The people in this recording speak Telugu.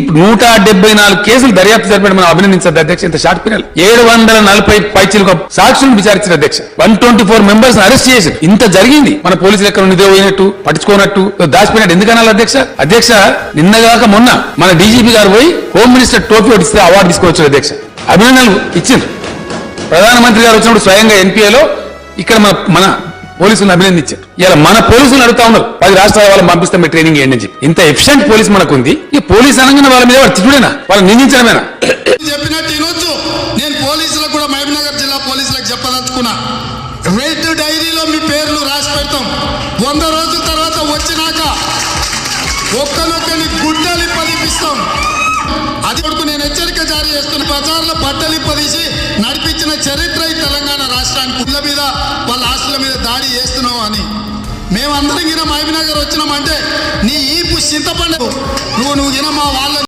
ఇప్పుడు 174 కేసులు దర్యాప్తు జరిపడం మనం అభినందించదు అధ్యక్ష. ఇంత షార్ట్ పీరియడ్ 740 పైచీలకు సాక్షులను విచారించిన అధ్యక్ష. 124 మెంబర్స్ అరెస్ట్ చేసి ఇంత జరిగింది. మన పోలీసులు ఎక్కడ నిద్ర పోయినట్టు పట్టించుకోనట్టు దాచిపోయినట్టు ఎందుకనాలి అధ్యక్ష? అధ్యక్ష నిన్నగాక మొన్న మన డీజీపీ గారు పోయి హోమ్ మినిస్టర్ టోపీ ఒకటిస్తే అవార్డు తీసుకొచ్చారు అధ్యక్ష. అభినందనలు ఇచ్చింది. ప్రధానమంత్రి గారు వచ్చినప్పుడు స్వయంగా ఎన్పీఏలో ఇక్కడ మన పోలీసులను అభినందించారు. ఇలా మన పోలీసులు అడుగుతా ఉన్నారు 10 రాష్ట్రాల వాళ్ళని పంపిస్తాం మీ ట్రైనింగ్ ఏంటని చెప్పి. ఇంత ఎఫిషియెంట్ పోలీస్ మనకు ఉంది. ఈ పోలీస్ అనగానే వాళ్ళ మీద తిట్టుడేనా, వాళ్ళని నిందించడమేనా? చెప్పినట్టు వినొచ్చు. నేను పోలీసులకు కూడా మహబూబ్నగర్ జిల్లా పోలీసులకు చెప్పదలుచుకున్నా, రెడ్ డైరీలో మీ పేర్లు రాసి పెడతాం. 100 రోజుల తర్వాత వచ్చినాక ఒక్కనొక్కని గుడ్డలిప్పదిపిస్తాం. అది కొడుకు నేను హెచ్చరిక జారీ చేస్తున్న ప్రచారంలో బట్టలిప్పదీసి నడిపించిన చరిత్ర ఈ తెలంగాణ రాష్ట్రానికి. ఇళ్ళ మీద వాళ్ళ ఆస్తుల మీద దాడి చేస్తున్నావు అని మేమందరం గిన మహబూబ్నగర్ వచ్చినామంటే నీ ఈపు చింతపండు నువ్వు గిన మా వాళ్ళ